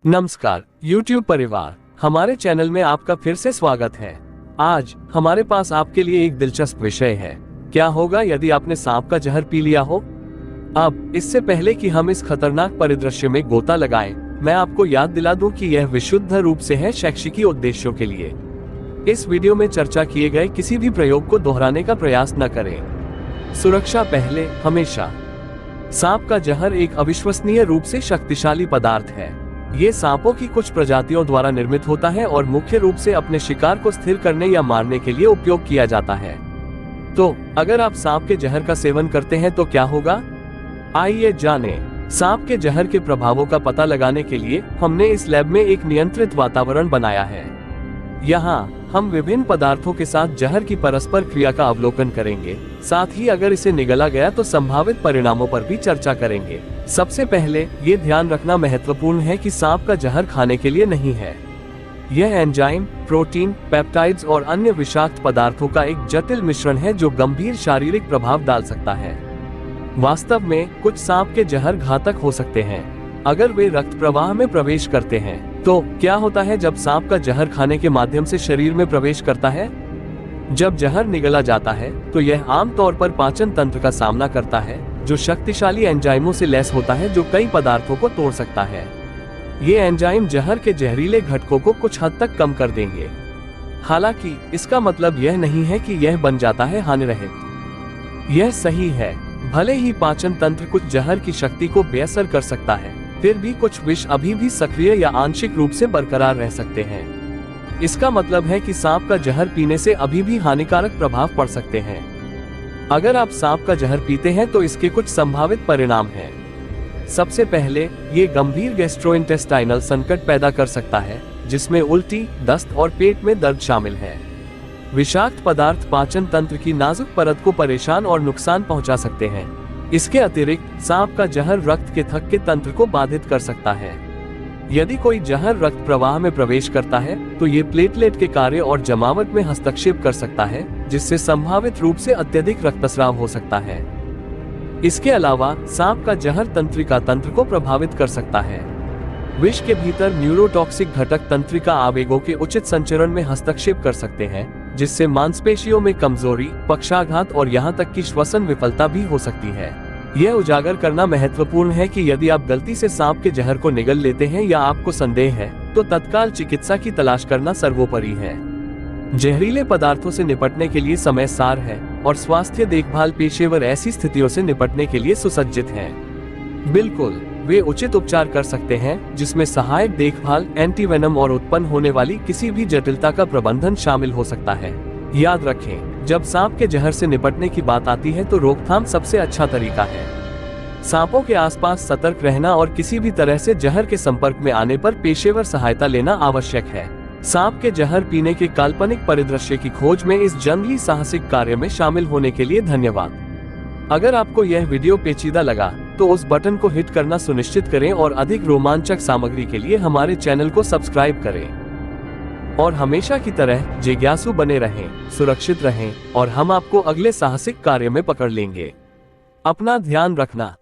नमस्कार YouTube परिवार, हमारे चैनल में आपका फिर से स्वागत है। आज हमारे पास आपके लिए एक दिलचस्प विषय है। क्या होगा यदि आपने सांप का जहर पी लिया हो? अब इससे पहले कि हम इस खतरनाक परिदृश्य में गोता लगाएं, मैं आपको याद दिला दूं कि यह विशुद्ध रूप से है शैक्षिकी उद्देश्यों के लिए। इस वीडियो में चर्चा किए गए किसी भी प्रयोग को दोहराने का प्रयास न करें। सुरक्षा पहले हमेशा। सांप का जहर एक अविश्वसनीय रूप से शक्तिशाली पदार्थ है। ये सांपों की कुछ प्रजातियों द्वारा निर्मित होता है और मुख्य रूप से अपने शिकार को स्थिर करने या मारने के लिए उपयोग किया जाता है। तो अगर आप सांप के जहर का सेवन करते हैं तो क्या होगा? आइए जानें। सांप के जहर के प्रभावों का पता लगाने के लिए हमने इस लैब में एक नियंत्रित वातावरण बनाया है। यहाँ हम विभिन्न पदार्थों के साथ जहर की परस्पर क्रिया का अवलोकन करेंगे, साथ ही अगर इसे निगला गया तो संभावित परिणामों पर भी चर्चा करेंगे। सबसे पहले ये ध्यान रखना महत्वपूर्ण है कि सांप का जहर खाने के लिए नहीं है। यह एंजाइम, प्रोटीन, पेप्टाइड्स और अन्य विषाक्त पदार्थों का एक जटिल मिश्रण है जो गंभीर शारीरिक प्रभाव डाल सकता है। वास्तव में कुछ सांप के जहर घातक हो सकते हैं अगर वे रक्त प्रवाह में प्रवेश करते हैं। तो क्या होता है जब सांप का जहर खाने के माध्यम से शरीर में प्रवेश करता है? जब जहर निगला जाता है तो यह आमतौर पर पाचन तंत्र का सामना करता है, जो शक्तिशाली एंजाइमों से लैस होता है जो कई पदार्थों को तोड़ सकता है। ये एंजाइम जहर के जहरीले घटकों को कुछ हद तक कम कर देंगे। हालांकि इसका मतलब यह नहीं है कि यह बन जाता है हानिरहित। यह सही है, भले ही पाचन तंत्र कुछ जहर की शक्ति को बेअसर कर सकता है, फिर भी कुछ विष अभी भी सक्रिय या आंशिक रूप से बरकरार रह सकते हैं। इसका मतलब है कि सांप का जहर पीने से अभी भी हानिकारक प्रभाव पड़ सकते हैं। अगर आप सांप का जहर पीते हैं तो इसके कुछ संभावित परिणाम हैं। सबसे पहले, ये गंभीर गैस्ट्रोइंटेस्टाइनल संकट पैदा कर सकता है, जिसमें उल्टी, दस्त और पेट में दर्द शामिल है। विषाक्त पदार्थ पाचन तंत्र की नाजुक परत को परेशान और नुकसान पहुंचा सकते हैं। इसके अतिरिक्त सांप का जहर रक्त के थक्के के तंत्र को बाधित कर सकता है। यदि कोई जहर रक्त प्रवाह में प्रवेश करता है तो ये प्लेटलेट के कार्य और जमावट में हस्तक्षेप कर सकता है, जिससे संभावित रूप से अत्यधिक रक्तस्राव हो सकता है। इसके अलावा सांप का जहर तंत्रिका तंत्र को प्रभावित कर सकता है। विष के भीतर न्यूरोटॉक्सिक घटक तंत्रिका आवेगों के उचित संचरण में हस्तक्षेप कर सकते हैं, जिससे मांसपेशियों में कमजोरी, पक्षाघात और यहाँ तक कि श्वसन विफलता भी हो सकती है। यह उजागर करना महत्वपूर्ण है कि यदि आप गलती से सांप के जहर को निगल लेते हैं या आपको संदेह है, तो तत्काल चिकित्सा की तलाश करना सर्वोपरि है। जहरीले पदार्थों से निपटने के लिए समय सार है और स्वास्थ्य देखभाल पेशेवर ऐसी स्थितियों से निपटने के लिए सुसज्जित हैं। बिल्कुल, वे उचित उपचार कर सकते हैं, जिसमें सहायक देखभाल, एंटीवेनम और उत्पन्न होने वाली किसी भी जटिलता का प्रबंधन शामिल हो सकता है। याद रखें, जब सांप के जहर से निपटने की बात आती है तो रोकथाम सबसे अच्छा तरीका है। सांपों के आसपास सतर्क रहना और किसी भी तरह से जहर के संपर्क में आने पर पेशेवर सहायता लेना आवश्यक है। सांप के जहर पीने के काल्पनिक परिदृश्य की खोज में इस जंगली साहसिक कार्य में शामिल होने के लिए धन्यवाद। अगर आपको यह वीडियो पेचीदा लगा तो उस बटन को हिट करना सुनिश्चित करें और अधिक रोमांचक सामग्री के लिए हमारे चैनल को सब्सक्राइब करें। और हमेशा की तरह जिज्ञासु बने रहें, सुरक्षित रहें और हम आपको अगले साहसिक कार्य में पकड़ लेंगे। अपना ध्यान रखना।